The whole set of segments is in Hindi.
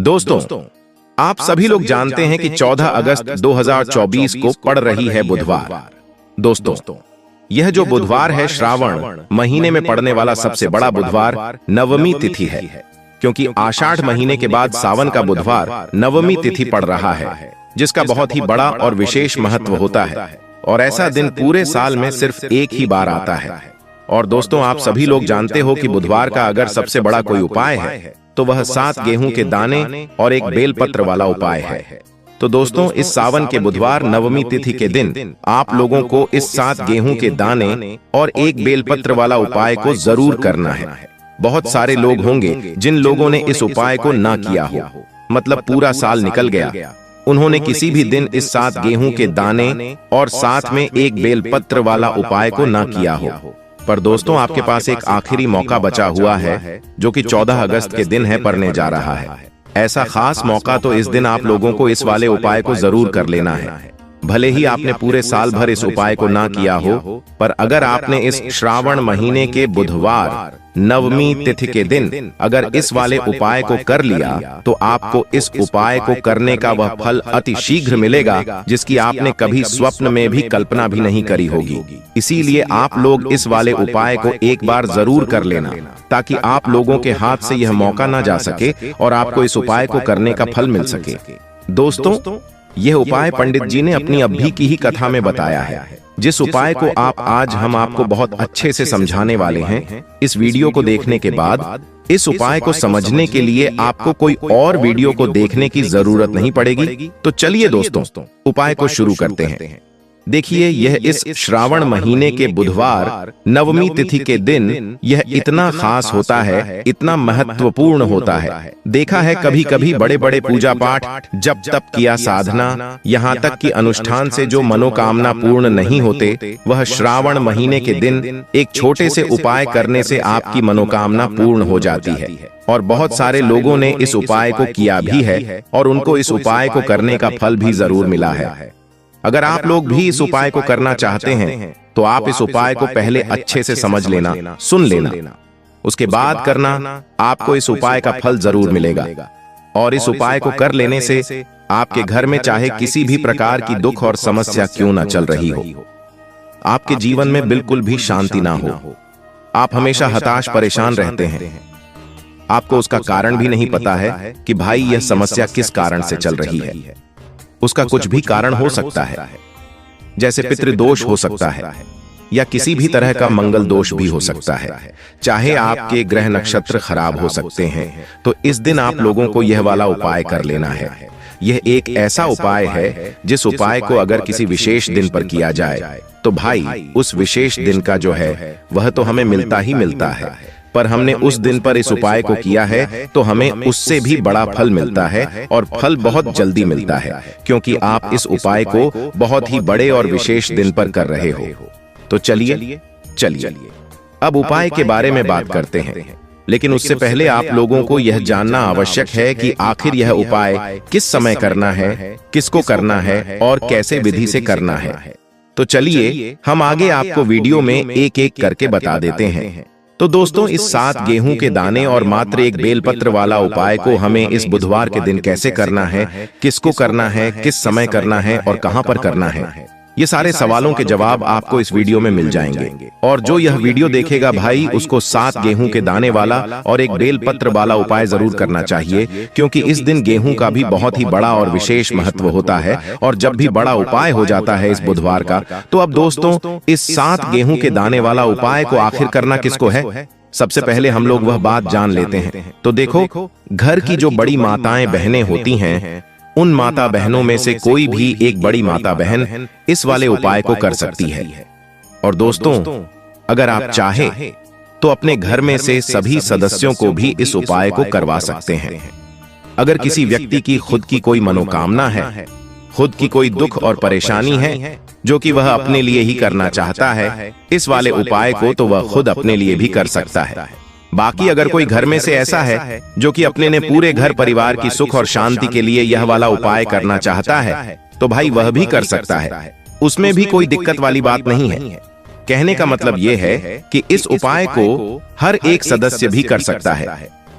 दोस्तों, आप सभी लोग जानते हैं कि 14 अगस्त 2024 को पड़ रही है बुधवार। दोस्तों, यह जो बुधवार है श्रावण महीने में पड़ने वाला सबसे बड़ा बुधवार नवमी तिथि है, क्योंकि आषाढ़ महीने के बाद सावन का बुधवार नवमी तिथि पड़ रहा है, जिसका बहुत ही बड़ा और विशेष महत्व होता है। और ऐसा दिन पूरे साल में सिर्फ एक ही बार आता है। और दोस्तों, आप सभी लोग जानते हो कि बुधवार का अगर सबसे बड़ा कोई उपाय है तो वह 7 गेहूं के दाने और एक बेलपत्र वाला उपाय है। तो दोस्तों, इस सावन के बुधवार नवमी तिथि के दिन आप लोगों को इस 7 गेहूं के दाने और एक बेलपत्र वाला उपाय को जरूर करना है। बहुत सारे लोग होंगे जिन लोगों ने इस उपाय को ना किया हो, मतलब पूरा साल निकल गया, उन्होंने किसी भी दिन इस 7 गेहूं के दाने और साथ में एक बेलपत्र वाला उपाय को ना किया हो। पर दोस्तों, आपके पास एक आखिरी मौका बचा हुआ है, जो कि 14 अगस्त के दिन है पड़ने जा रहा है। ऐसा खास मौका तो इस दिन आप लोगों को इस वाले उपाय को जरूर कर लेना है। भले ही आपने पूरे साल भर इस उपाय को ना किया हो, पर अगर आपने इस श्रावण महीने के बुधवार नवमी तिथि के दिन अगर इस वाले उपाय को कर लिया, तो आपको इस उपाय को करने का वह फल अति शीघ्र मिलेगा, जिसकी आपने कभी स्वप्न में भी कल्पना भी नहीं करी होगी। इसीलिए आप लोग इस वाले उपाय को एक बार जरूर कर लेना, ताकि आप लोगों के हाथ से यह मौका ना जा सके और आपको इस उपाय को करने का फल मिल सके। दोस्तों, यह उपाय पंडित जी ने अपनी अभी की ही कथा में बताया है, जिस उपाय को आज हम आपको बहुत अच्छे से समझाने वाले हैं। इस वीडियो को देखने के बाद इस उपाय को समझने के लिए आपको कोई और वीडियो को देखने की जरूरत नहीं पड़ेगी। तो चलिए दोस्तों, उपाय को शुरू करते हैं। देखिए, यह इस श्रावण महीने के बुधवार नवमी तिथि के दिन यह इतना खास होता है, इतना महत्वपूर्ण होता है। देखा है कभी कभी बड़े बड़े पूजा पाठ, जप तप किया साधना, यहाँ तक कि अनुष्ठान से जो मनोकामना पूर्ण नहीं होते, वह श्रावण महीने के दिन एक छोटे से उपाय करने से आपकी मनोकामना पूर्ण हो जाती है। और बहुत सारे लोगों ने इस उपाय को किया भी है और उनको इस उपाय को करने का फल भी जरूर मिला है। अगर आप लोग भी इस उपाय को करना चाहते हैं, तो आप इस उपाय को पहले अच्छे से समझ लेना, सुन लेना, उसके बाद करना। आपको इस उपाय का फल जरूर मिलेगा। और इस उपाय को कर लेने से आपके घर में चाहे किसी भी प्रकार की दुख और समस्या क्यों ना चल रही हो, आपके जीवन में बिल्कुल भी शांति ना हो, आप हमेशा हताश परेशान रहते हैं, आपको उसका कारण भी नहीं पता है कि भाई यह समस्या किस कारण से चल रही है। उसका कुछ भी कारण हो सकता है, जैसे पितृदोष हो सकता है या किसी भी तरह का मंगल दोष भी हो सकता है, चाहे आपके ग्रह नक्षत्र खराब हो सकते हैं। तो इस दिन आप लोगों को यह वाला उपाय कर लेना है। यह एक ऐसा उपाय है जिस उपाय को अगर किसी विशेष दिन पर किया जाए, तो भाई उस विशेष दिन का जो है वह तो हमें मिलता ही मिलता है, पर हमने उस दिन पर इस उपाय को किया है तो हमें उससे भी बड़ा फल मिलता है, और फल बहुत जल्दी मिलता है, क्योंकि आप इस उपाय को बहुत ही बड़े और विशेष दिन पर कर रहे हो। तो चलिए अब उपाय के बारे में बात करते हैं। लेकिन उससे पहले आप लोगों को यह जानना आवश्यक है कि आखिर यह उपाय किस समय करना है, किसको करना है और कैसे विधि से करना है। तो चलिए हम आगे आपको वीडियो में एक एक करके बता देते हैं। तो दोस्तों, इस 7 गेहूं के दाने और मात्र एक बेलपत्र वाला उपाय को हमें इस बुधवार के दिन कैसे करना है, किसको करना है, किस समय करना है और कहां पर करना है, ये सारे सवालों के जवाब आपको इस वीडियो में मिल जाएंगे। और जो यह वीडियो देखेगा भाई, उसको 7 गेहूं के दाने वाला और एक बेलपत्र वाला उपाय जरूर करना चाहिए, क्योंकि इस दिन गेहूं का भी बहुत ही बड़ा और विशेष महत्व होता है। और जब भी बड़ा उपाय हो जाता है इस बुधवार का, तो अब दोस्तों, इस 7 गेहूं के दाने वाला उपाय को आखिर करना किसको है, सबसे पहले हम लोग वह बात जान लेते हैं। तो देखो, घर की जो बड़ी माताएं बहनें होती हैं, उन माता बहनों में से कोई भी एक बड़ी माता बहन इस वाले उपाय को कर सकती है। और दोस्तों, अगर आप चाहें तो अपने घर में से सभी सदस्यों को भी इस उपाय को करवा सकते हैं। अगर किसी व्यक्ति की खुद की कोई मनोकामना है, खुद की कोई दुख और परेशानी है जो कि वह अपने लिए ही करना चाहता है, इस वाले उपाय को तो वह खुद अपने लिए भी कर सकता है। बाकी अगर कोई घर में से ऐसा है जो कि अपने ने पूरे घर परिवार की सुख और शांति के लिए यह वाला उपाय करना चाहता है, तो भाई वह भी कर सकता है, उसमें भी कोई दिक्कत वाली बात नहीं है। कहने का मतलब यह है कि इस उपाय को हर एक सदस्य भी कर सकता है।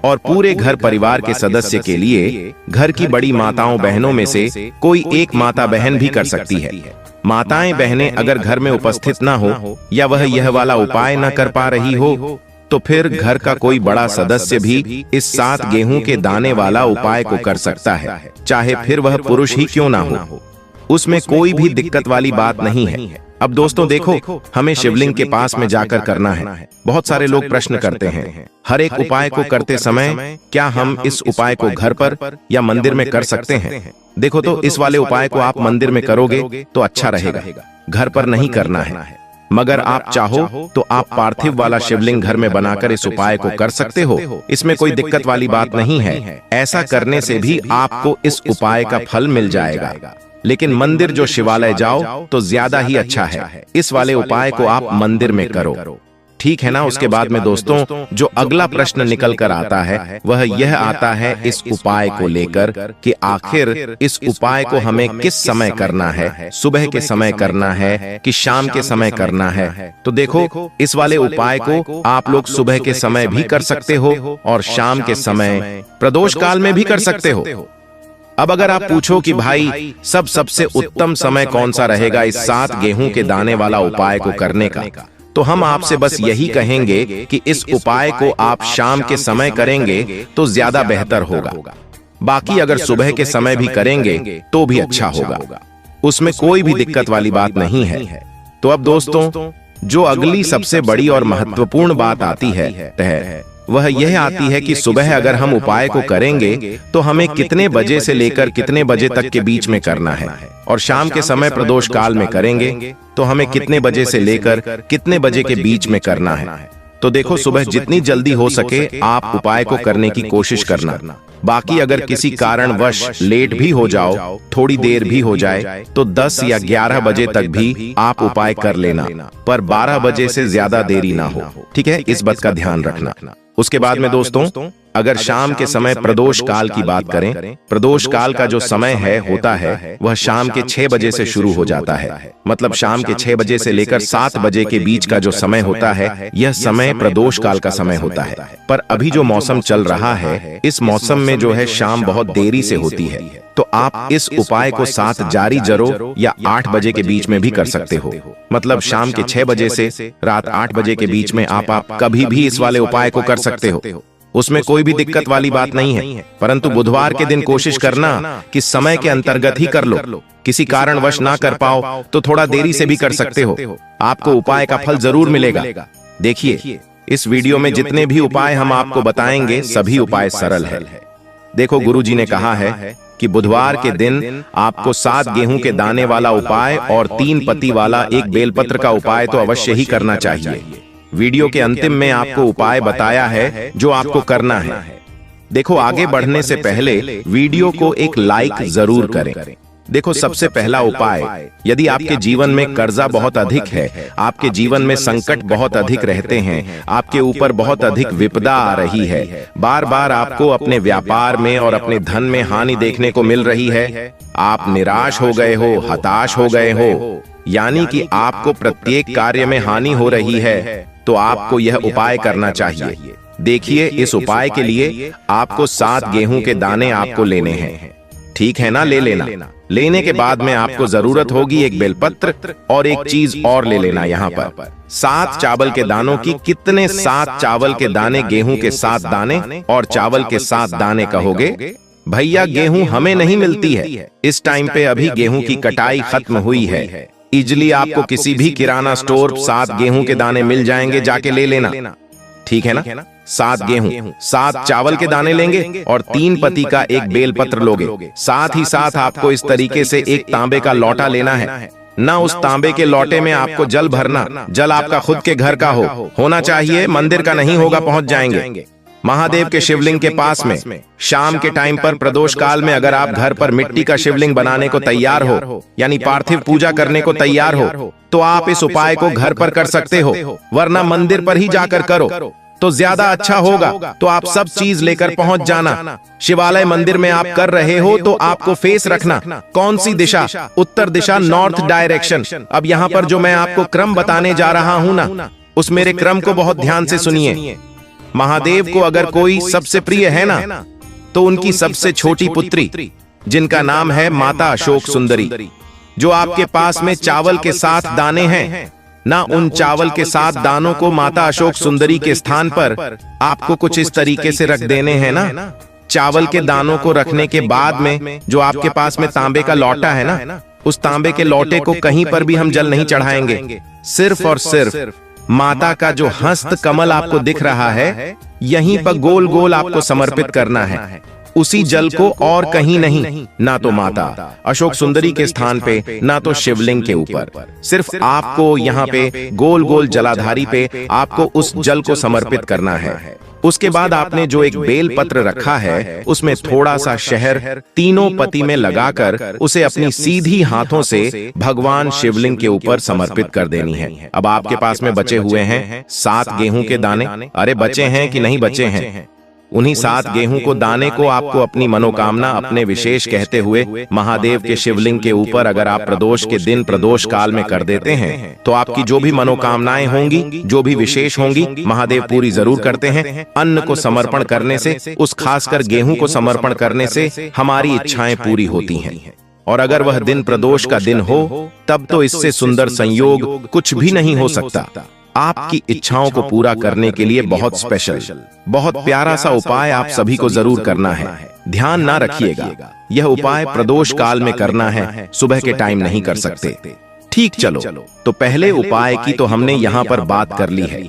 और पूरे घर परिवार के सदस्य के लिए घर की बड़ी माताओं बहनों में से कोई एक माता बहन भी कर सकती है। माताएं बहनें अगर घर में उपस्थित ना हो या वह यह वाला उपाय न कर पा रही हो तो फिर घर का कोई बड़ा सदस्य भी इस 7 गेहूं के दाने वाला उपाय को कर सकता है, चाहे फिर वह पुरुष ही क्यों ना हो। उसमें कोई भी दिक्कत वाली बात नहीं है। अब दोस्तों देखो, हमें शिवलिंग के पास में जाकर करना है। बहुत सारे लोग प्रश्न करते हैं, हर एक उपाय को करते समय क्या हम इस उपाय को घर पर या मंदिर में कर सकते हैं? देखो तो इस वाले उपाय को आप मंदिर में करोगे तो अच्छा रहेगा, घर पर नहीं करना है। मगर आप चाहो तो आप पार्थिव वाला शिवलिंग घर में बनाकर इस उपाय को कर सकते हो। इसमें कोई दिक्कत वाली बात नहीं है। ऐसा करने से भी आपको इस उपाय का फल मिल जाएगा। लेकिन मंदिर जो शिवालय जाओ तो ज्यादा ही अच्छा है। इस वाले उपाय को आप मंदिर में करो, ठीक है ना। उसके बाद में दोस्तों जो अगला प्रश्न निकल कर आता है वह यह आता है इस उपाय को लेकर कि आखिर इस उपाय को हमें किस समय करना है, सुबह के समय करना है कि शाम के समय करना है। तो देखो, इस वाले उपाय को आप लोग सुबह के समय भी कर सकते हो और शाम के समय प्रदोष काल में भी कर सकते हो। अब अगर आप पूछो कि भाई सबसे उत्तम समय कौन सा रहेगा इस 7 गेहूं के दाने वाला उपाय को करने का, तो हम आपसे बस यही कहेंगे कि इस उपाय को आप शाम के समय करेंगे तो ज्यादा बेहतर होगा। बाकी अगर सुबह के समय भी करेंगे तो भी अच्छा होगा, उसमें कोई भी दिक्कत वाली बात नहीं है। तो अब दोस्तों जो अगली सबसे बड़ी और महत्वपूर्ण बात आती है वह यह आती है कि सुबह अगर हम उपाय को करेंगे तो हमें कितने बजे से लेकर कितने बजे तक के बीच में करना है, और शाम के समय प्रदोष काल में करेंगे तो हमें कितने बजे से लेकर कितने बजे के बीच में करना है। तो देखो, सुबह जितनी जल्दी हो सके आप उपाय को करने की कोशिश करना। बाकी अगर किसी कारणवश लेट भी हो जाओ, थोड़ी देर भी हो जाए, तो 10 या 11 बजे तक भी आप उपाय कर लेना, पर 12 बजे से ज्यादा देरी ना हो, ठीक है। इस बात का ध्यान रखना। उसके बाद में दोस्तों अगर शाम के समय प्रदोष काल की बात करें, प्रदोष काल का जो समय होता है वह शाम के 6 बजे से शुरू हो जाता है। मतलब शाम के 6 बजे से लेकर 7 बजे के बीच का जो समय होता है यह समय प्रदोष काल का समय होता है। पर अभी जो मौसम चल रहा है इस मौसम में जो है शाम बहुत देरी से होती है, तो आप इस उपाय को 7 जारी जरो या 8 बजे के बीच में भी कर सकते हो। मतलब शाम के 6 बजे से रात 8 बजे के बीच में आप कभी भी इस वाले उपाय को कर सकते हो, उसमें कोई भी दिक्कत वाली बात नहीं है। परंतु बुधवार के दिन कोशिश करना कि समय के अंतर्गत ही कर लो। किसी कारणवश ना कर पाओ तो थोड़ा देरी से भी कर सकते हो, आपको उपाय का फल जरूर मिलेगा। देखिए, इस वीडियो में जितने भी उपाय हम आपको बताएंगे सभी उपाय सरल है। देखो, गुरुजी ने कहा है कि बुधवार के दिन आपको 7 गेहूं के दाने वाला उपाय और 3 पत्ती वाला एक बेलपत्र का उपाय तो अवश्य ही करना चाहिए। वीडियो के अंतिम में आपको उपाय बताया है जो आपको करना है। देखो, आगे बढ़ने से पहले वीडियो को एक लाइक जरूर करें। देखो, सबसे पहला उपाय, यदि आपके जीवन में कर्जा बहुत अधिक है, आपके जीवन में संकट बहुत अधिक रहते हैं, आपके ऊपर बहुत अधिक विपदा आ रही है, बार बार आपको अपने व्यापार में और अपने धन में हानि देखने को मिल रही है, आप निराश हो गए हो, हताश हो गए हो, यानी कि आपको प्रत्येक कार्य में हानि हो रही है, तो आपको यह उपाय करना चाहिए। देखिए, इस उपाय के लिए आपको 7 गेहूं के दाने आपको लेने हैं, ठीक है ना। ले लेना। लेने के बाद में आपको जरूरत होगी एक बेलपत्र और एक चीज और ले लेना। यहाँ पर 7 चावल के दानों की, कितने 7 चावल के दाने, गेहूं के 7 दाने और चावल के 7 दाने कहोगे? भैया, गेहूं हमें नहीं मिलती है इस टाइम पे, अभी गेहूं की कटाई खत्म हुई है। इजली आपको किसी भी किराना स्टोर 7 गेहूं के दाने मिल जाएंगे, जाके ले लेना, ठीक है ना। 7 गेहूं, 7 चावल के दाने लेंगे और 3 पत्ती का एक बेलपत्र लोगे। साथ ही साथ आपको इस तरीके से एक तांबे का लोटा लेना है ना। उस तांबे के लोटे में आपको जल भरना। जल आपका खुद के घर का होना चाहिए, मंदिर का नहीं होगा, पहुंच जाएंगे। महादेव के शिवलिंग के पास में शाम के टाइम पर प्रदोष काल में अगर आप घर पर मिट्टी का शिवलिंग बनाने को तैयार हो, यानी पार्थिव पूजा करने को तैयार हो, तो आप इस उपाय को घर पर कर सकते हो, वरना मंदिर पर ही जाकर करो तो ज्यादा अच्छा होगा। तो आप सब चीज लेकर पहुंच जाना। शिवालय मंदिर में आप कर रहे हो तो आपको फेस रखना, कौन सी दिशा? उत्तर दिशा, नॉर्थ डायरेक्शन। अब यहाँ पर जो मैं आपको क्रम बताने जा रहा हूँ ना, उस मेरे क्रम को बहुत ध्यान से सुनिए। महादेव को अगर कोई सबसे प्रिय है ना, तो उनकी सबसे छोटी पुत्री, जिनका नाम है माता अशोक सुंदरी, जो आपके पास में चावल के साथ दाने हैं ना, उन चावल के साथ दानों को माता अशोक सुंदरी के स्थान पर आपको कुछ इस तरीके से रख देने हैं ना। चावल के दानों को रखने के बाद में जो आपके पास में तांबे का लौटा है ना, उस तांबे के लौटे को कहीं पर भी हम जल नहीं चढ़ाएंगे। सिर्फ और सिर्फ माता का जो हस्त कमल आपको दिख रहा है, यहीं पर गोल गोल आपको समर्पित करना है, उसी जल को, और कहीं नहीं। ना तो माता अशोक सुंदरी के स्थान पे, ना तो शिवलिंग के ऊपर, सिर्फ आपको यहाँ पे गोल गोल जलाधारी पे आपको उस जल को समर्पित करना है। उसके बाद आपने जो एक बेल पत्र रखा है, उसमें थोड़ा सा शहर तीनों पत्ती में लगाकर उसे अपनी सीधी हाथों से भगवान शिवलिंग के ऊपर समर्पित कर देनी है। अब आपके पास में बचे हुए हैं 7 गेहूं के दाने। अरे बचे हैं कि नहीं बचे हैं? उन्हीं 7 गेहूं को दाने को आपको अपनी मनोकामना, अपने विशेष कहते हुए महादेव के शिवलिंग के ऊपर अगर आप प्रदोष के दिन प्रदोष काल में कर देते हैं, तो आपकी जो भी मनोकामनाएं होंगी, जो भी विशेष होंगी, महादेव पूरी जरूर करते हैं। अन्न को समर्पण करने से, उस खासकर गेहूं को समर्पण करने से हमारी इच्छाएं पूरी होती हैं। और अगर वह दिन प्रदोष का दिन हो, तब तो इससे सुंदर संयोग कुछ भी नहीं हो सकता। आपकी इच्छाओं को पूरा करने के लिए बहुत स्पेशल, बहुत प्यारा सा उपाय आप सभी को जरूर करना है। ध्यान ना रखिएगा, यह उपाय प्रदोष काल में करना है, सुबह के टाइम नहीं कर सकते। ठीक, चलो तो पहले उपाय की तो हमने यहाँ पर बात कर ली है।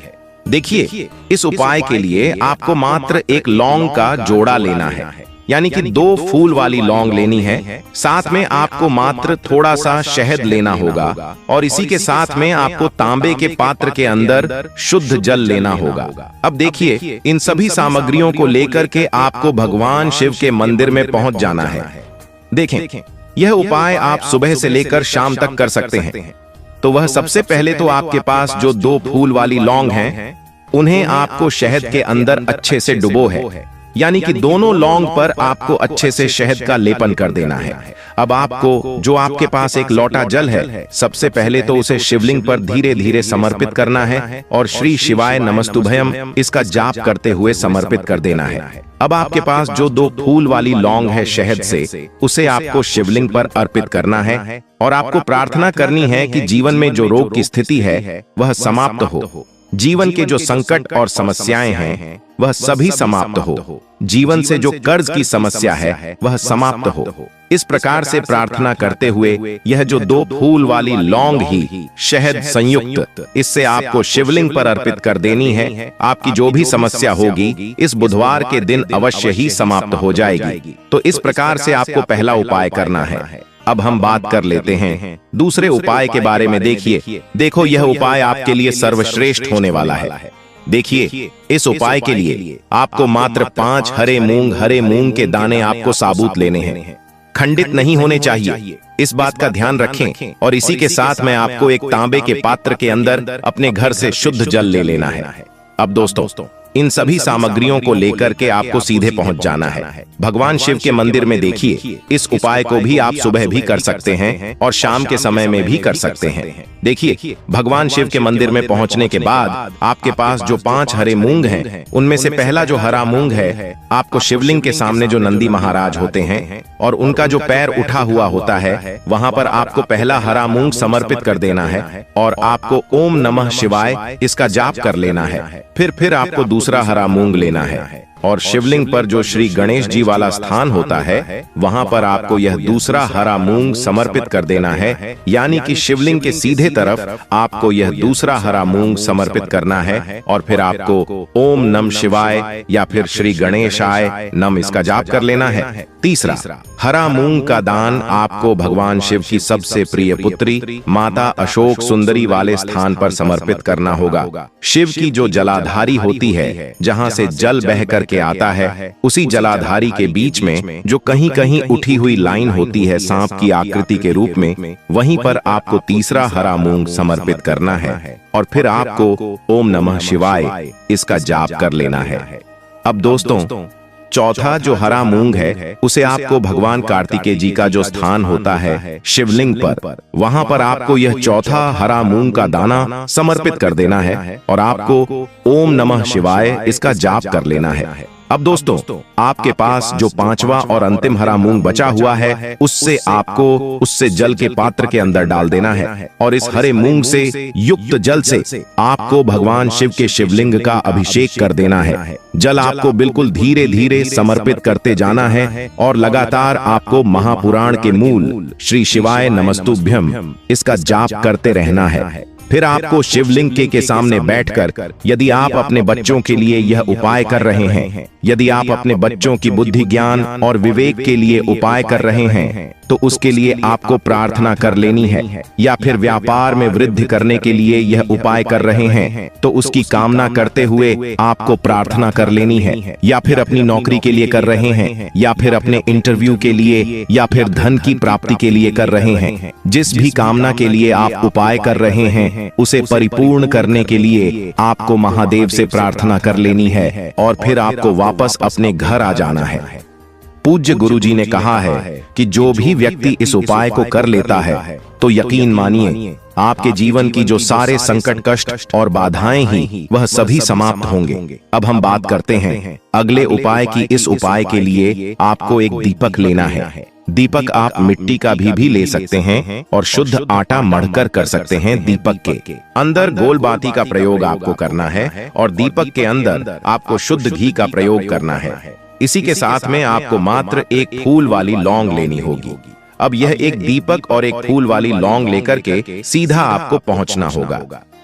देखिए, इस उपाय के लिए आपको मात्र एक लौंग का जोड़ा लेना है, यानी कि 2 फूल वाली लौंग लेनी है। साथ में आपको मात्र थोड़ा सा शहद लेना होगा, और इसी के साथ में आपको तांबे के पात्र के अंदर शुद्ध जल लेना होगा। अब देखिए, इन सभी सामग्रियों को लेकर के आपको भगवान शिव के मंदिर में पहुंच जाना है। देखें, यह उपाय आप सुबह से लेकर शाम तक कर सकते हैं। तो वह सबसे पहले तो आपके पास जो 2 फूल वाली लौंग हैं, उन्हें आपको शहद के अंदर अच्छे से डुबो है, यानी कि दोनों लौंग पर आपको अच्छे से शहद का लेपन कर देना है। अब आपको जो आपके पास एक लोटा जल है, सबसे पहले तो उसे शिवलिंग पर धीरे धीरे समर्पित करना है और श्री शिवाय नमस्तुभयम इसका जाप करते हुए समर्पित कर देना है। अब आपके पास जो 2 फूल वाली लौंग है शहद से, उसे आपको शिवलिंग पर अर्पित करना है और आपको प्रार्थना करनी है कि जीवन में जो रोग की स्थिति है वह समाप्त हो, जीवन के जो संकट और समस्याएं हैं वह सभी समाप्त हो, जीवन से जो कर्ज की समस्या है वह समाप्त हो। इस प्रकार से प्रार्थना करते हुए यह जो 2 फूल वाली लौंग ही शहद संयुक्त, इससे आपको शिवलिंग पर अर्पित कर देनी है। आपकी जो भी समस्या होगी इस बुधवार के दिन अवश्य ही समाप्त हो जाएगी। तो इस प्रकार से आपको पहला उपाय करना है। अब हम बात कर लेते हैं दूसरे उपाय के बारे में। देखो, यह उपाय आपके लिए सर्वश्रेष्ठ होने वाला है। देखिए, इस उपाय के लिए आपको मात्र 5 हरे मूंग के दाने आपको साबुत लेने हैं, खंडित नहीं होने चाहिए, इस बात का ध्यान रखें। और इसी के साथ में आपको एक तांबे के पात्र के अंदर अपने घर से शुद्ध जल ले लेना है। अब दोस्तों, इन सभी सामग्रियों को लेकर के आपको सीधे पहुंच जाना है भगवान शिव के मंदिर में। देखिए, इस उपाय को भी आप सुबह भी कर सकते हैं और शाम के समय में भी कर सकते हैं। देखिए, भगवान शिव के मंदिर में पहुंचने के बाद आपके पास जो 5 हरे मूंग हैं, उनमें से पहला जो हरा मूंग है, आपको शिवलिंग के सामने जो नंदी महाराज होते हैं और उनका जो पैर उठा हुआ होता है, वहां पर आपको पहला हरा मूंग समर्पित कर देना है और आपको ओम नमः शिवाय इसका जाप कर लेना है। फिर आपको दूसरा हरा मूंग लेना है और शिवलिंग पर जो श्री गणेश जी वाला स्थान होता है, वहां पर आपको यह दूसरा हरा मूंग समर्पित कर देना है, यानी कि शिवलिंग के सीधे तरफ आपको यह दूसरा हरा मूंग समर्पित करना है। और फिर आपको ओम नमः शिवाय या फिर श्री गणेशाय नम इसका जाप कर लेना है। तीसरा, हरा मूंग का दान आपको भगवान शिव की सबसे प्रिय पुत्री माता अशोक सुंदरी वाले स्थान पर समर्पित करना होगा। शिव की जो जलाधारी होती है, जहां से जल बहकर के आता है, उसी जलाधारी के बीच में जो कहीं कहीं उठी हुई लाइन होती है सांप की आकृति के रूप में, वहीं पर आपको तीसरा हरा मूंग समर्पित करना है और फिर आपको ओम नमः शिवाय इसका जाप कर लेना है। अब दोस्तों, चौथा जो हरा मूंग है उसे आपको भगवान कार्तिकेय जी का जो स्थान होता है शिवलिंग पर, वहां पर आपको यह चौथा हरा मूंग का दाना समर्पित कर देना है और आपको ओम नमः शिवाय इसका जाप कर लेना है। अब दोस्तों, आपके पास जो पांचवा और अंतिम हरा मूंग बचा हुआ है उससे जल के पात्र के अंदर डाल देना है और इस हरे मूंग से युक्त जल से आपको भगवान शिव के शिवलिंग का अभिषेक कर देना है। जल आपको बिल्कुल धीरे धीरे समर्पित करते जाना है और लगातार आपको महापुराण के मूल श्री शिवाय नमस्तुभ्यम इसका जाप करते रहना है। फिर आपको शिवलिंग के सामने बैठकर, यदि आप अपने बच्चों के लिए यह उपाय कर रहे हैं, यदि आप अपने बच्चों की बुद्धि ज्ञान और विवेक के लिए उपाय कर रहे हैं, तो उसके लिए आपको प्रार्थना कर लेनी है। या फिर व्यापार में वृद्धि करने के लिए यह उपाय कर रहे हैं तो उसकी कामना करते हुए आपको प्रार्थना कर लेनी है। या फिर अपनी नौकरी के लिए कर रहे हैं, या फिर अपने इंटरव्यू के लिए, या फिर धन की प्राप्ति के लिए कर रहे हैं, जिस भी कामना के लिए आप उपाय कर रहे हैं उसे परिपूर्ण करने के लिए आपको महादेव से प्रार्थना कर लेनी है और फिर आपको वापस अपने घर आ जाना है। पूज्य गुरुजी ने कहा है कि जो भी व्यक्ति इस उपाय को कर लेता है तो यकीन मानिए आपके जीवन की जो सारे संकट कष्ट और बाधाएं ही वह सभी समाप्त होंगे। अब हम बात करते हैं अगले उपाय की। इस उपाय के लिए आपको एक दीपक लेना है। दीपक आप मिट्टी का भी ले सकते हैं और शुद्ध आटा मढ़कर कर सकते हैं। दीपक के अंदर गोल बाती का प्रयोग आपको करना है और दीपक के अंदर आपको शुद्ध घी का प्रयोग करना है। इसी के साथ में आपको मात्र एक फूल वाली लौंग लेनी होगी। अब यह एक दीपक और एक फूल वाली लौंग लेकर के सीधा आपको पहुंचना होगा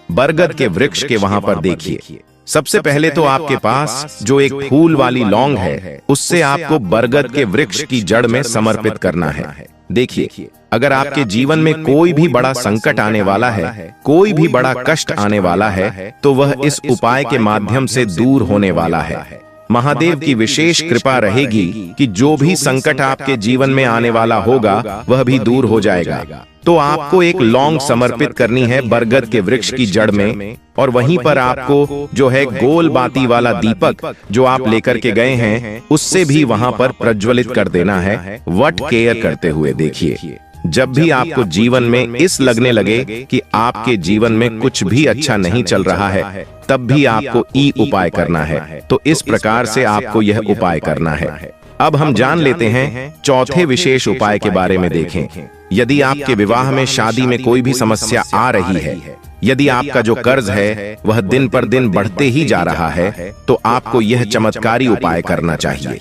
बरगद के वृक्ष के वहां पर। देखिए, सबसे पहले तो आपके पास जो एक फूल वाली लौंग है उससे आपको बरगद के वृक्ष की जड़ में समर्पित करना है। देखिए, अगर आपके जीवन में कोई भी बड़ा संकट आने वाला है, कोई भी बड़ा कष्ट आने वाला है, तो वह इस उपाय के माध्यम से दूर होने वाला है। महादेव की विशेष कृपा रहेगी कि जो भी संकट आपके जीवन में आने वाला होगा वह भी दूर हो जाएगा। तो आपको एक लौंग समर्पित करनी है बरगद के वृक्ष की जड़ में और वहीं पर आपको जो है गोल बाती वाला दीपक जो आप लेकर के गए हैं उससे भी वहां पर प्रज्वलित कर देना है, वट केयर करते हुए। देखिए, जब भी आपको जीवन में इस लगने लगे कि आपके जीवन में कुछ भी अच्छा नहीं चल रहा है, तब भी आपको ई उपाय करना है। तो इस प्रकार से आपको यह उपाय करना है। अब हम जान लेते हैं चौथे विशेष उपाय के बारे में। देखें, यदि आपके विवाह में, शादी में कोई भी समस्या आ रही है, यदि आपका जो कर्ज है वह दिन पर दिन बढ़ते ही जा रहा है, तो आपको यह चमत्कारी उपाय करना चाहिए।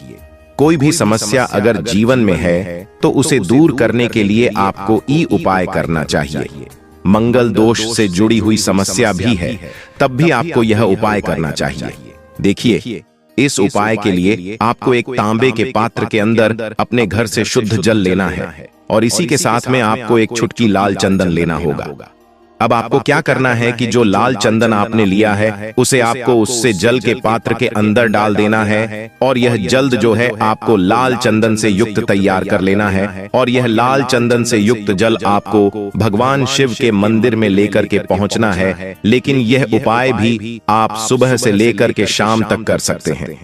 कोई भी समस्या अगर जीवन में है तो उसे दूर करने के लिए आपको ई उपाय करना चाहिए। मंगल दोष से जुड़ी हुई समस्या भी है तब भी आपको यह उपाय करना चाहिए। देखिए, इस उपाय के लिए आपको एक तांबे के पात्र के अंदर अपने घर से शुद्ध जल लेना है और इसी के साथ में आपको एक चुटकी लाल चंदन लेना होगा। अब आपको क्या करना है कि जो लाल चंदन आपने लिया है उसे आपको उससे जल के पात्र के अंदर डाल देना है और यह जल्द जो है आपको लाल चंदन से युक्त तैयार कर लेना है और यह लाल चंदन से युक्त जल आपको भगवान शिव के मंदिर में लेकर के पहुंचना है। लेकिन यह उपाय भी आप सुबह से लेकर के शाम तक कर सकते हैं।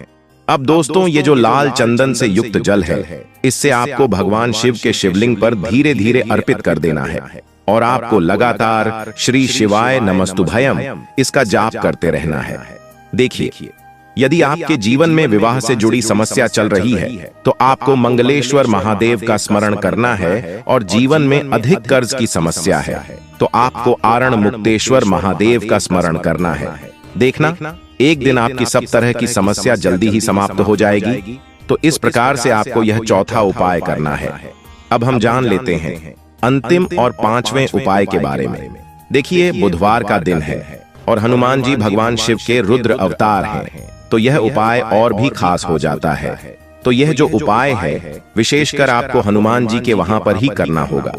अब दोस्तों, ये जो लाल चंदन से युक्त जल है इससे आपको भगवान शिव के शिवलिंग पर धीरे धीरे अर्पित कर देना है और आपको लगातार श्री शिवाय नमस्तुभयम इसका जाप करते रहना है। देखिए, यदि आपके जीवन में विवाह से जुड़ी समस्या चल रही है तो आपको मंगलेश्वर महादेव का स्मरण करना है और जीवन में अधिक कर्ज की समस्या है तो आपको आरण मुक्तेश्वर महादेव का स्मरण करना है। देखना, एक दिन आपकी सब तरह की समस्या जल्दी ही समाप्त हो जाएगी। तो इस प्रकार से आपको यह चौथा उपाय करना है। अब हम जान लेते हैं अंतिम और पांचवें उपाय के बारे में। देखिए, बुधवार का दिन है और हनुमान जी भगवान शिव के रुद्र अवतार हैं, तो यह उपाय और भी खास हो जाता है। तो यह जो उपाय है विशेषकर आपको हनुमान जी के वहां पर ही करना होगा।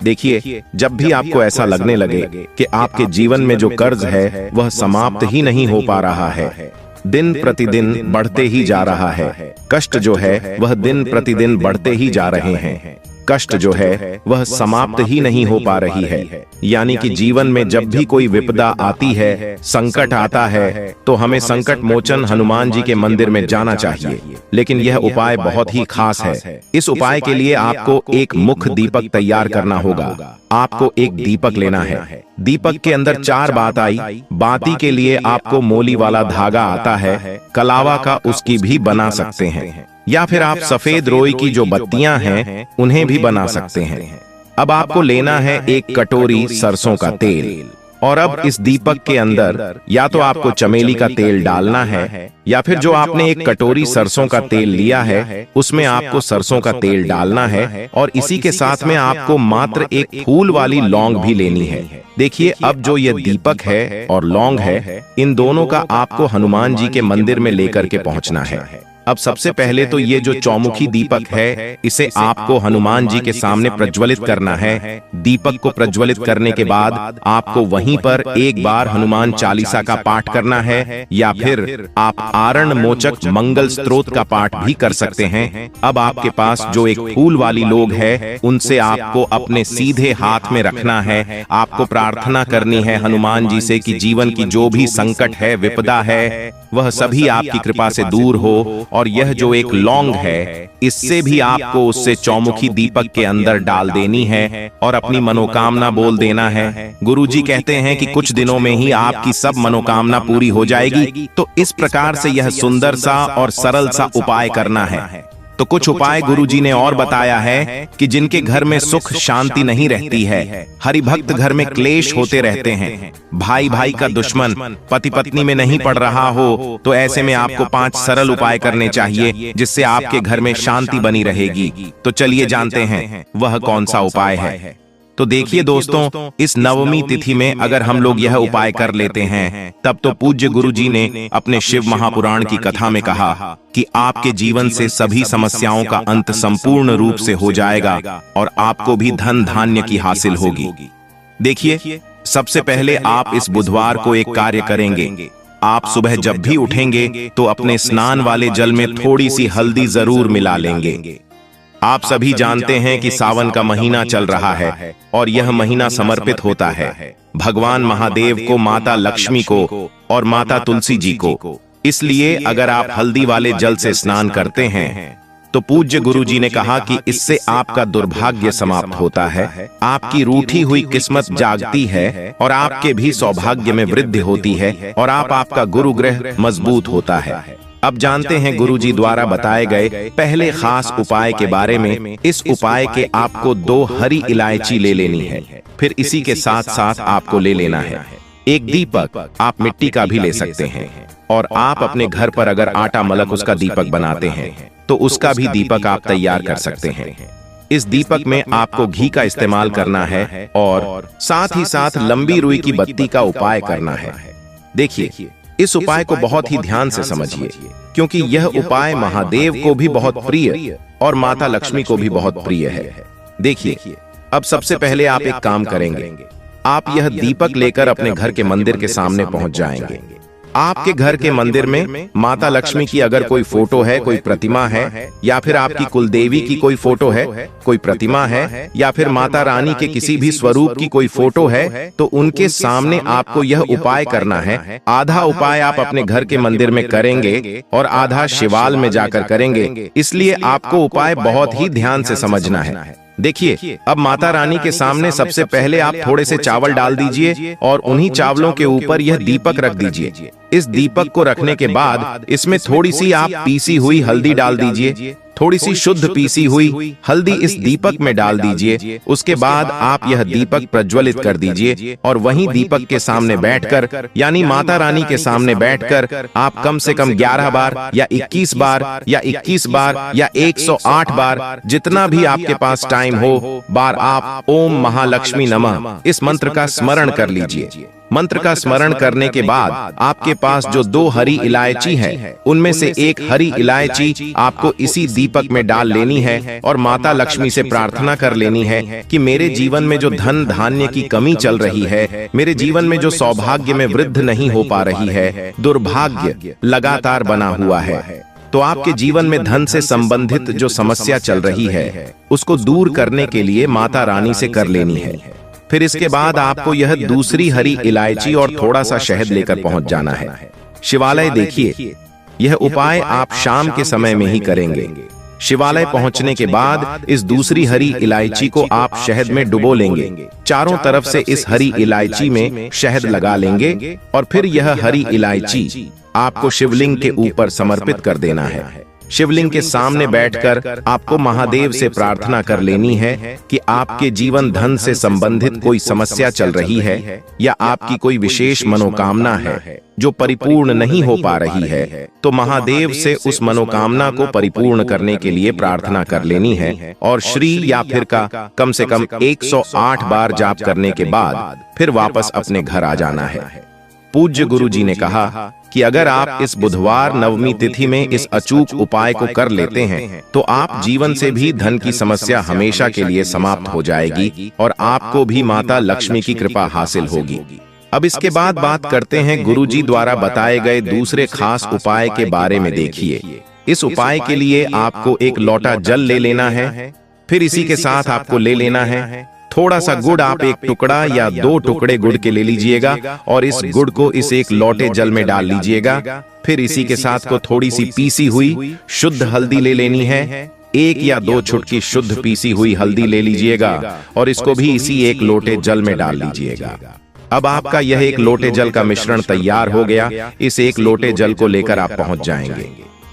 देखिए, जब भी आपको ऐसा लगने लगे कि आपके जीवन में जो कर्ज है वह समाप्त ही नहीं हो पा रहा है, दिन प्रतिदिन बढ़ते ही जा रहा है, कष्ट जो है वह दिन प्रतिदिन बढ़ते ही जा रहे हैं, कष्ट जो है वह समाप्त ही नहीं हो पा रही है। यानी कि जीवन में जब भी कोई विपदा आती है, संकट आता है, तो हमें संकट मोचन हनुमान जी के मंदिर में जाना चाहिए। लेकिन यह उपाय बहुत ही खास है। इस उपाय के लिए आपको एक मुख्य दीपक तैयार करना होगा। आपको एक दीपक लेना है। दीपक के अंदर 4 बाती, बाती के लिए आपको मोली वाला धागा आता है, कलावा का उसकी भी बना सकते हैं, या फिर आप सफेद रोई की जो बत्तियां हैं उन्हें भी बना सकते हैं। अब आपको लेना है एक कटोरी सरसों का तेल, और अब इस दीपक के अंदर या तो आपको चमेली का तेल डालना है, या फिर जो आपने एक कटोरी सरसों का तेल लिया है उसमें आपको सरसों का तेल डालना है, और इसी के साथ में आपको मात्र एक फूल वाली लौंग भी लेनी है। देखिए, अब जो ये दीपक है और लौंग है, इन दोनों का आपको हनुमान जी के मंदिर में लेकर के पहुंचना है। अब सबसे पहले तो ये जो चौमुखी दीपक है, इसे आपको हनुमान जी के सामने प्रज्वलित करना है। दीपक को प्रज्वलित करने के बाद आपको वहीं पर एक बार हनुमान चालीसा का पाठ करना है, या फिर आप आरण मोचक मंगल स्तोत्र का पाठ भी कर सकते हैं। अब आपके पास जो एक फूल वाली लोग है, उनसे आपको अपने सीधे हाथ में रखना है। आपको प्रार्थना करनी है हनुमान जी से कि जीवन की जो भी संकट है, विपदा है, वह सभी आपकी कृपा से दूर हो। और यह जो एक लौंग है, इससे भी आपको उससे चौमुखी दीपक के अंदर डाल देनी है और अपनी मनोकामना बोल देना है। गुरुजी कहते हैं कि कुछ दिनों में ही आपकी सब मनोकामना पूरी हो जाएगी। तो इस प्रकार से यह सुंदर सा और सरल सा उपाय करना है। तो कुछ उपाय गुरुजी ने और बताया है कि जिनके घर में सुख शांति नहीं रहती है, हरिभक्त घर में क्लेश होते रहते हैं, भाई भाई का दुश्मन पति पत्नी में नहीं पड़ रहा हो, तो ऐसे में आपको 5 सरल उपाय करने चाहिए जिससे आपके घर में शांति बनी रहेगी। तो चलिए जानते हैं वह कौन सा उपाय है। तो देखिए दोस्तों, इस नवमी तिथि में अगर हम लोग यह उपाय कर लेते हैं, तब तो पूज्य गुरुजी ने अपने शिव महापुराण की कथा में कहा कि आपके जीवन से सभी समस्याओं का अंत संपूर्ण रूप से हो जाएगा और आपको भी धन धान्य की हासिल होगी। देखिए, सबसे पहले आप इस बुधवार को एक कार्य करेंगे। आप सुबह जब भी उठेंगे तो अपने स्नान वाले जल में थोड़ी सी हल्दी जरूर मिला लेंगे। आप सभी जानते हैं कि सावन का महीना चल रहा है और यह महीना समर्पित होता है भगवान महादेव को, माता लक्ष्मी को और माता तुलसी जी को। इसलिए अगर आप हल्दी वाले जल से स्नान करते हैं तो पूज्य गुरुजी ने कहा कि इससे आपका दुर्भाग्य समाप्त होता है, आपकी रूठी हुई किस्मत जागती है और आपके भी सौभाग्य में वृद्धि होती है और आपका गुरु ग्रह मजबूत होता है। अब जानते हैं गुरुजी द्वारा बताए गए पहले खास उपाय के बारे में। इस उपाय के आपको 2 हरी इलायची ले लेनी है, फिर इसी के साथ साथ आपको ले लेना है एक दीपक। आप मिट्टी का भी ले सकते हैं, और आप अपने घर पर अगर आटा मलक उसका दीपक बनाते हैं तो उसका भी दीपक आप तैयार कर सकते हैं। इस दीपक में आपको घी का इस्तेमाल करना है और साथ ही साथ लंबी रुई की बत्ती का उपाय करना है। देखिए, इस उपाय को बहुत ही ध्यान से समझिए, क्योंकि यह उपाय महादेव को भी बहुत प्रिय और माता लक्ष्मी को भी बहुत प्रिय है। देखिए, अब सबसे पहले आप एक काम करेंगे। आप यह दीपक लेकर अपने घर के मंदिर के सामने पहुंच जाएंगे। आपके घर के मंदिर में माता लक्ष्मी की अगर कोई फोटो है, कोई प्रतिमा है, या फिर आपकी कुलदेवी की कोई फोटो है, कोई प्रतिमा है, या फिर माता रानी के किसी भी स्वरूप की कोई फोटो है, तो उनके सामने आपको यह उपाय करना है। आधा उपाय आप अपने घर के मंदिर में करेंगे और आधा शिवाल में जाकर करेंगे। इसलिए आपको उपाय बहुत ही ध्यान से समझना है। देखिए, अब माता रानी के सामने सबसे पहले आप थोड़े से चावल डाल दीजिए और उन्हीं चावलों के ऊपर यह दीपक रख दीजिए। इस दीपक को रखने के बाद इसमें थोड़ी सी आप पीसी हुई हल्दी डाल दीजिए। थोड़ी सी शुद्ध पीसी हुई हल्दी इस दीपक में डाल दीजिए। उसके बाद आप यह दीपक प्रज्वलित कर दीजिए और वहीं दीपक के सामने बैठकर, यानी माता रानी के सामने बैठकर आप कम से कम 11 बार या 21 बार या 21 बार या 108 बार, जितना भी आपके पास टाइम हो, बार आप ओम महालक्ष्मी नमः इस मंत्र का स्मरण कर लीजिए। मंत्र का स्मरण करने के बाद आपके पास जो 2 हरी इलायची है, उनमें से एक हरी इलायची आपको इसी दीपक में डाल लेनी है और माता लक्ष्मी से प्रार्थना कर लेनी है कि मेरे जीवन में जो धन धान्य की कमी चल रही है, मेरे जीवन में जो सौभाग्य में वृद्धि नहीं हो पा रही है, दुर्भाग्य लगातार बना हुआ है, तो आपके जीवन में धन से संबंधित जो समस्या चल रही है उसको दूर करने के लिए माता रानी से कर लेनी है। फिर इसके बाद आपको यह दूसरी हरी इलायची और थोड़ा सा शहद लेकर पहुंच जाना है। शिवालय देखिए, यह उपाय आप शाम के समय में ही करेंगे। शिवालय पहुंचने के बाद इस दूसरी हरी इलायची को आप शहद में डुबो लेंगे। चारों तरफ से इस हरी इलायची में शहद लगा लेंगे और फिर यह हरी इलायची आपको शिवलिंग के ऊपर समर्पित कर देना है। शिवलिंग के सामने बैठकर आपको महादेव से प्रार्थना कर लेनी है कि आपके जीवन धन से संबंधित कोई समस्या चल रही है या आपकी कोई विशेष मनोकामना है जो परिपूर्ण नहीं हो पा रही है, तो महादेव से उस मनोकामना को परिपूर्ण करने के लिए प्रार्थना कर लेनी है और श्री या फिर का कम से कम 108 बार जाप करने के बाद फिर वापस अपने घर आ जाना है। पूज्य गुरु जी ने कहा कि अगर आप इस बुधवार नवमी तिथि में इस अचूक उपाय को कर लेते हैं तो आप जीवन से भी धन की समस्या हमेशा के लिए समाप्त हो जाएगी और आपको भी माता लक्ष्मी की कृपा हासिल होगी। अब इसके बाद बात करते हैं गुरु जी द्वारा बताए गए दूसरे खास उपाय के बारे में। देखिए, इस उपाय के लिए आपको एक लोटा जल ले लेना है। फिर इसी के साथ आपको ले लेना है थोड़ा सा गुड़। आप एक टुकड़ा या 2 टुकड़े गुड़ के ले लीजिएगा और इस गुड़ को इस एक लोटे जल में डाल लीजिएगा। फिर इसी के साथ को थोड़ी सी पीसी हुई शुद्ध हल्दी ले लेनी है। 1 या 2 चुटकी शुद्ध पीसी हुई हल्दी ले लीजिएगा और इसको भी इसी एक लोटे जल में डाल लीजिएगा। अब आपका यह एक लोटे जल का मिश्रण तैयार हो गया। इस एक लोटे जल को लेकर आप पहुंच जाएंगे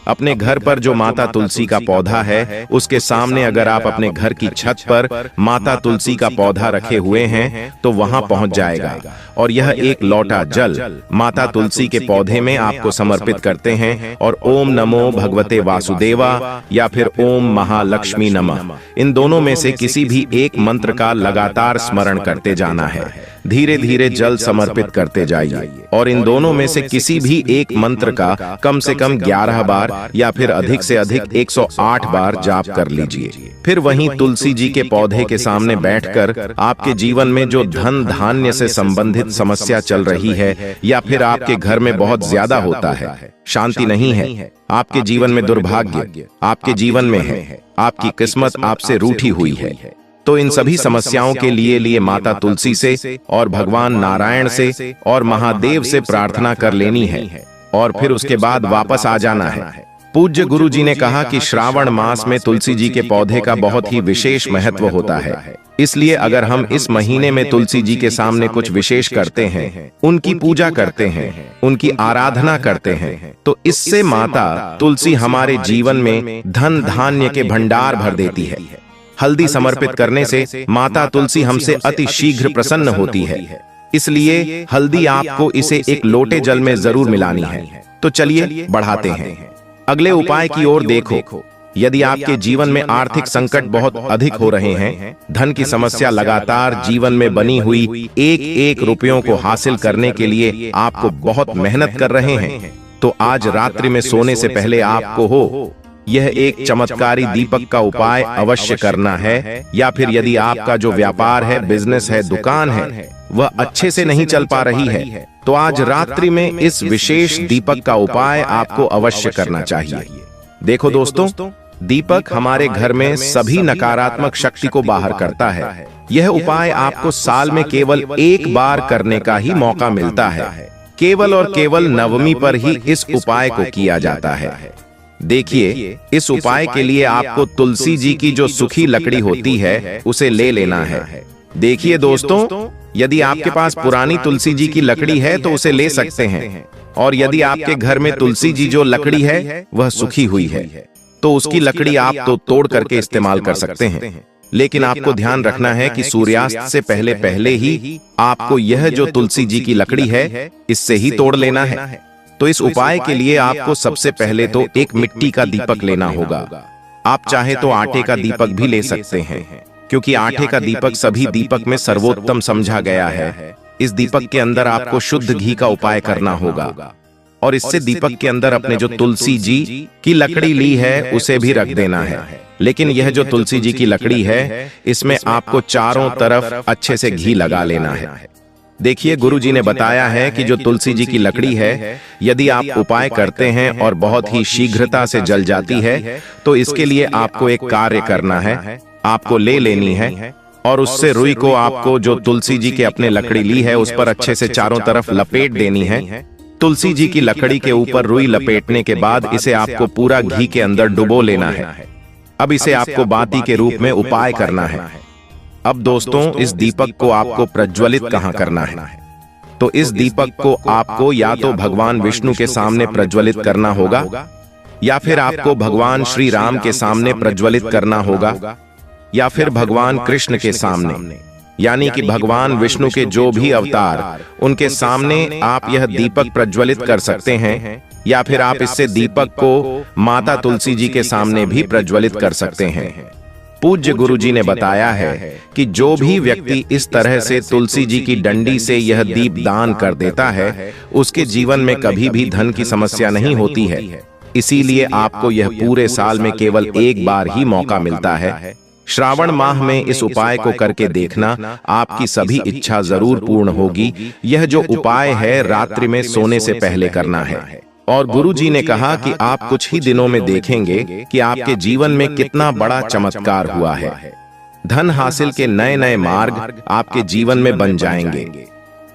अपने घर पर जो माता तुलसी का पौधा है उसके सामने। अगर आप अपने घर की छत पर माता तुलसी का पौधा रखे हुए हैं तो वहां पहुंच जाएगा और यह एक लोटा जल माता तुलसी के पौधे में आपको समर्पित करते हैं और ओम नमो भगवते वासुदेवा या फिर ओम महालक्ष्मी नमः, इन दोनों में से किसी भी एक मंत्र का लगातार स्मरण करते जाना है। धीरे धीरे जल समर्पित करते जाइए और इन दोनों में से किसी भी एक मंत्र का कम से कम 11 बार या फिर अधिक से अधिक 108 बार जाप कर लीजिए। फिर वहीं तुलसी जी के पौधे के सामने बैठकर आपके जीवन में जो धन धान्य से संबंधित समस्या चल रही है या फिर आपके घर में बहुत ज्यादा होता है, शांति नहीं है, आपके जीवन में दुर्भाग्य आपके जीवन में है, आपकी किस्मत आपसे रूठी हुई है, तो इन सभी समस्याओं के लिए माता तुलसी से और भगवान नारायण से और महादेव से प्रार्थना कर लेनी है और फिर उसके बाद वापस आ जाना है। पूज्य गुरु जी ने कहा कि श्रावण मास में तुलसी जी के पौधे का बहुत ही विशेष महत्व होता है, इसलिए अगर हम इस महीने में तुलसी जी के सामने कुछ विशेष करते हैं, उनकी पूजा करते हैं, उनकी आराधना करते हैं, तो इससे माता तुलसी हमारे जीवन में धन धान्य के भंडार भर देती है। हल्दी समर्पित करने से माता तुलसी हमसे अति शीघ्र प्रसन्न होती है, इसलिए हल्दी आपको इसे एक लोटे जल में जरूर मिलानी है। तो चलिए बढ़ाते हैं अगले उपाय की ओर। देखो, यदि आपके जीवन में आर्थिक संकट बहुत अधिक हो रहे हैं, धन की समस्या लगातार जीवन में बनी हुई एक रुपयों को हासिल करने के लिए आपको बहुत मेहनत कर रहे हैं, तो आज रात्रि में सोने से पहले आपको हो यह एक चमत्कारी दीपक का उपाय अवश्य करना है। या फिर यदि आपका जो व्यापार है, बिजनेस है, दुकान है, वह अच्छे से नहीं चल पा रही है, तो आज रात्रि में इस विशेष दीपक का उपाय आपको अवश्य करना चाहिए। देखो दोस्तों, दीपक हमारे घर में सभी नकारात्मक शक्ति को बाहर करता है। यह उपाय आपको साल में केवल एक बार करने का ही मौका मिलता है। केवल और केवल नवमी पर ही इस उपाय को किया जाता है। देखिए, इस उपाय के लिए आपको तुलसी जी की जो सूखी लकड़ी होती है उसे ले लेना है। देखिए दोस्तों, यदि आपके पास पुरानी तुलसी जी की लकड़ी है तो उसे ले सकते हैं, और यदि आपके घर में तुलसी जी जो लकड़ी है वह सूखी हुई है तो उसकी लकड़ी आप तो तोड़ करके इस्तेमाल कर सकते हैं। लेकिन आपको ध्यान रखना है कि सूर्यास्त से पहले पहले ही आपको यह जो तुलसी जी की लकड़ी है इससे ही तोड़ लेना है। तो इस उपाय के लिए आपको सबसे पहले तो एक मिट्टी का दीपक लेना होगा। आप चाहे तो आटे का दीपक भी ले सकते हैं, क्योंकि आटे का दीपक सभी दीपक में सर्वोत्तम समझा गया है। इस दीपक के अंदर आपको शुद्ध घी का उपाय करना होगा और इससे दीपक के अंदर अपने जो तुलसी जी की लकड़ी ली है उसे भी रख देना है। लेकिन यह जो तुलसी जी की लकड़ी है इसमें आपको चारों तरफ अच्छे से घी लगा लेना है। देखिए, गुरुजी ने बताया है कि जो तुलसी जी की लकड़ी है, यदि आप उपाय करते हैं और बहुत ही शीघ्रता से जल जाती है, तो इसके लिए आपको एक कार्य करना है। आपको ले लेनी है और उससे रुई को आपको जो तुलसी जी के अपने लकड़ी ली है उस पर अच्छे से चारों तरफ लपेट देनी है। तुलसी जी की लकड़ी के ऊपर रुई लपेटने के बाद इसे आपको पूरा घी के अंदर डुबो लेना है। अब इसे आपको बाती के रूप में उपाय करना है। अब दोस्तों, इस दीपक को आपको प्रज्वलित कहाँ करना है? तो इस दीपक को आपको या तो भगवान विष्णु के सामने प्रज्वलित करना होगा, या फिर आपको भगवान श्री राम के सामने प्रज्वलित करना होगा, या फिर भगवान कृष्ण के सामने, यानी कि भगवान विष्णु के जो भी अवतार उनके सामने आप यह दीपक प्रज्वलित कर सकते हैं, या फिर आप इससे दीपक को माता तुलसी जी के सामने भी प्रज्वलित कर सकते हैं। पूज्य गुरुजी ने बताया है कि जो भी व्यक्ति इस तरह से तुलसी जी की डंडी से यह दीप दान कर देता है, उसके जीवन में कभी भी धन की समस्या नहीं होती है। इसीलिए आपको यह पूरे साल में केवल एक बार ही मौका मिलता है। श्रावण माह में इस उपाय को करके देखना, आपकी सभी इच्छा जरूर पूर्ण होगी। यह जो उपाय है रात्रि में सोने से पहले करना है। और गुरुजी ने कहा कि आप कुछ ही दिनों में देखेंगे कि आपके जीवन में कितना बड़ा चमत्कार हुआ है। धन हासिल के नए नए मार्ग आपके जीवन में बन जाएंगे।